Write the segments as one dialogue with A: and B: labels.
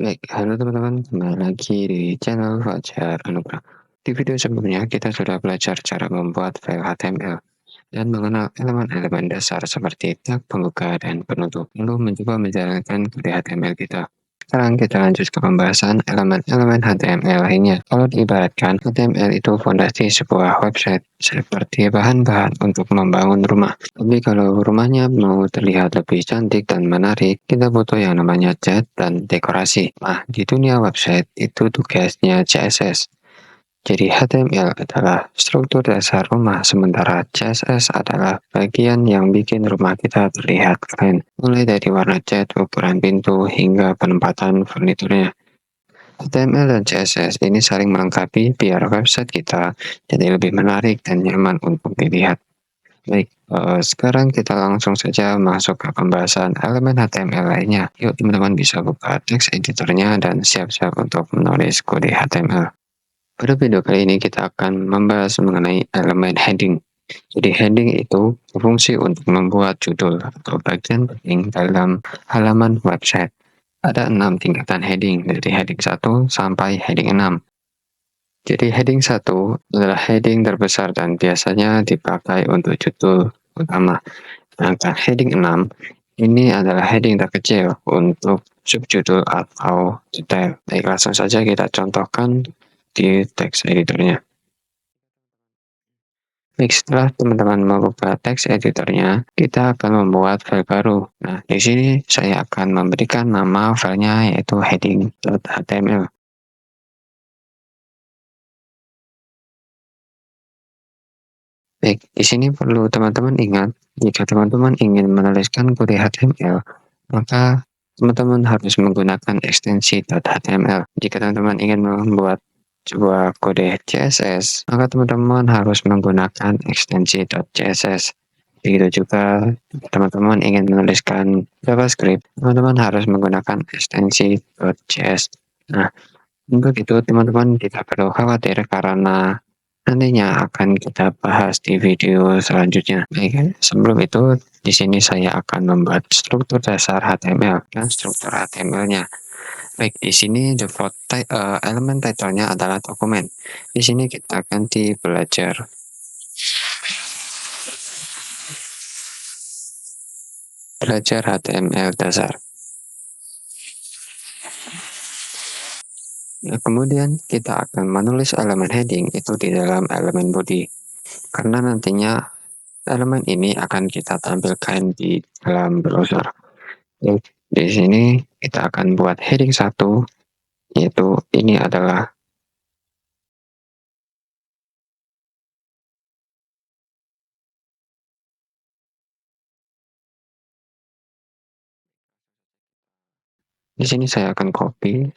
A: Baik, halo teman-teman, kembali lagi di channel Fajar Anugrah. Di video sebelumnya kita sudah belajar cara membuat file HTML dan mengenal elemen-elemen dasar seperti tag pembuka dan penutup, lalu mencoba menjalankan kode HTML kita. Sekarang kita lanjut ke pembahasan elemen-elemen HTML lainnya. Kalau diibaratkan, HTML itu fondasi sebuah website seperti bahan-bahan untuk membangun rumah. Tapi kalau rumahnya mau terlihat lebih cantik dan menarik, kita butuh yang namanya cat dan dekorasi. Nah, di dunia website itu tugasnya CSS. Jadi HTML adalah struktur dasar rumah, sementara CSS adalah bagian yang bikin rumah kita terlihat keren. Mulai dari warna cat, ukuran pintu, hingga penempatan furniturnya. HTML dan CSS ini saling melengkapi biar website kita jadi lebih menarik dan nyaman untuk dilihat. Baik, sekarang kita langsung saja masuk ke pembahasan elemen HTML lainnya. Yuk teman-teman bisa buka teks editornya dan siap-siap untuk menulis kode HTML. Pada video kali ini kita akan membahas mengenai elemen heading. Jadi heading itu berfungsi untuk membuat judul atau bagian penting dalam halaman website. Ada 6 tingkatan heading, dari heading 1 sampai heading 6. Jadi heading 1 adalah heading terbesar dan biasanya dipakai untuk judul utama. Sedangkan heading 6 ini adalah heading terkecil untuk subjudul atau detail. Baik, langsung saja kita contohkan di teks editornya. Baik, setelah teman-teman membuka teks editornya, kita akan membuat file baru. Nah, di sini saya akan memberikan nama filenya yaitu heading.html. Baik, di sini perlu teman-teman ingat, jika teman-teman ingin menuliskan kode HTML, maka teman-teman harus menggunakan ekstensi .html. Jika teman-teman ingin membuat sebuah kode CSS, maka teman-teman harus menggunakan ekstensi .css. Begitu juga jika teman-teman ingin menuliskan JavaScript, teman-teman harus menggunakan ekstensi .js. Nah, untuk itu teman-teman tidak perlu khawatir karena nantinya akan kita bahas di video selanjutnya. Baik, sebelum itu di sini saya akan membuat struktur dasar HTML dan struktur HTML-nya. Baik, di sini default elemen title-nya adalah dokumen. Di sini kita ganti belajar. Belajar HTML dasar. Nah, kemudian kita akan menulis elemen heading itu di dalam elemen body. Karena nantinya elemen ini akan kita tampilkan di dalam browser. Di sini kita akan buat heading 1, yaitu ini adalah di sini saya akan copy.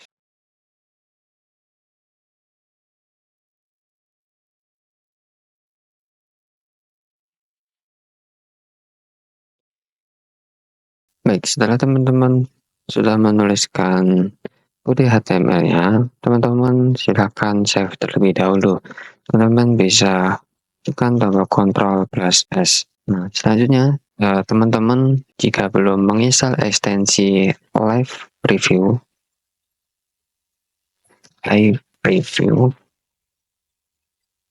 A: Baik, setelah teman-teman sudah menuliskan kode HTML-nya, teman-teman silakan save terlebih dahulu. Teman-teman bisa tekan tombol Ctrl+S. Nah, selanjutnya teman-teman jika belum menginstal ekstensi live preview,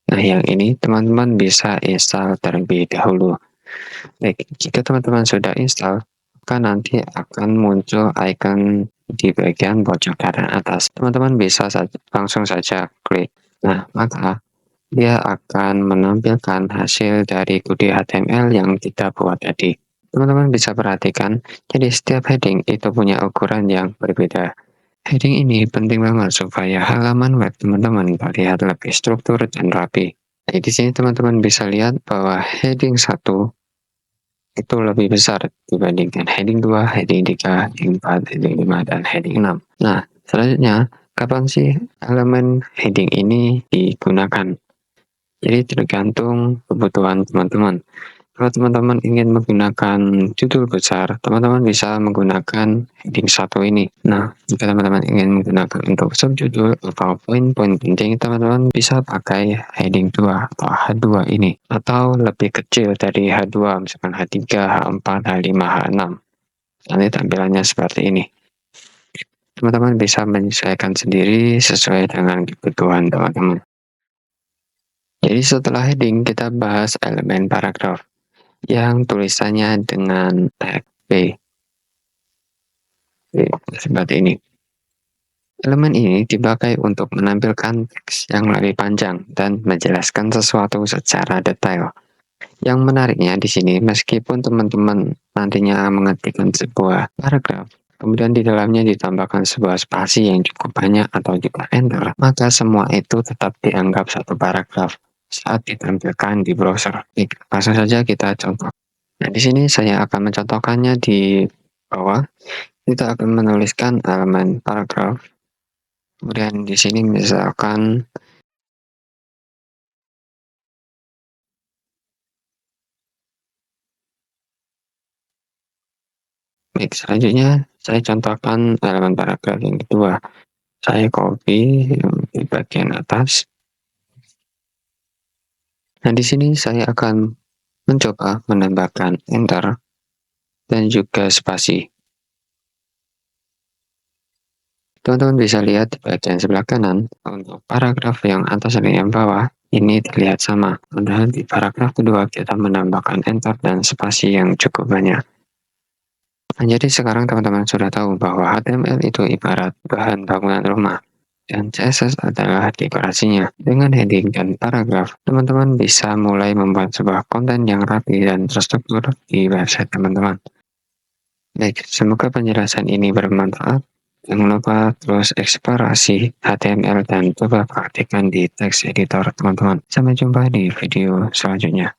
A: nah yang ini teman-teman bisa install terlebih dahulu. Baik, jika teman-teman sudah install, maka nanti akan muncul icon di bagian pojok kanan atas. Teman-teman bisa langsung saja klik. Nah, maka dia akan menampilkan hasil dari kode HTML yang kita buat tadi. Teman-teman bisa perhatikan, jadi setiap heading itu punya ukuran yang berbeda. Heading ini penting banget supaya halaman web teman-teman terlihat lebih struktur dan rapi. Nah, di sini teman-teman bisa lihat bahwa heading 1 itu lebih besar dibandingkan heading 2, heading 3, heading 4, heading 5, dan heading 6. Nah, selanjutnya, kapan sih elemen heading ini digunakan? Jadi tergantung kebutuhan teman-teman. Kalau teman-teman ingin menggunakan judul besar, teman-teman bisa menggunakan heading 1 ini. Nah, jika teman-teman ingin menggunakan untuk subjudul atau poin-poin penting, teman-teman bisa pakai heading 2 atau H2 ini. Atau lebih kecil dari H2, misalkan H3, H4, H5, H6. Nanti tampilannya seperti ini. teman-teman bisa menyesuaikan sendiri sesuai dengan kebutuhan teman-teman. Jadi setelah heading, kita bahas elemen paragraf yang tulisannya dengan tag B. Seperti ini. Elemen ini dipakai untuk menampilkan teks yang lebih panjang dan menjelaskan sesuatu secara detail. Yang menariknya di sini, meskipun teman-teman nantinya mengetikkan sebuah paragraf, kemudian di dalamnya ditambahkan sebuah spasi yang cukup banyak atau juga enter, maka semua itu tetap dianggap satu paragraf saat ditampilkan di browser. Langsung saja kita contoh. Nah, di sini saya akan mencontohkannya di bawah. Kita akan menuliskan elemen paragraf. Kemudian di sini misalkan baik, selanjutnya saya contohkan elemen paragraf yang kedua. Saya copy di bagian atas. Nah, di sini saya akan mencoba menambahkan enter dan juga spasi. Teman-teman bisa lihat di bagian sebelah kanan, untuk paragraf yang atas dan yang bawah, ini terlihat sama. Padahal di paragraf kedua kita menambahkan enter dan spasi yang cukup banyak. Nah, jadi sekarang teman-teman sudah tahu bahwa HTML itu ibarat bahan bangunan rumah, dan CSS adalah dekorasinya. Dengan heading dan paragraf, teman-teman bisa mulai membuat sebuah konten yang rapi dan terstruktur di website teman-teman. Baik, semoga penjelasan ini bermanfaat. Jangan lupa terus eksplorasi HTML dan coba praktikkan di text editor teman-teman. Sampai jumpa di video selanjutnya.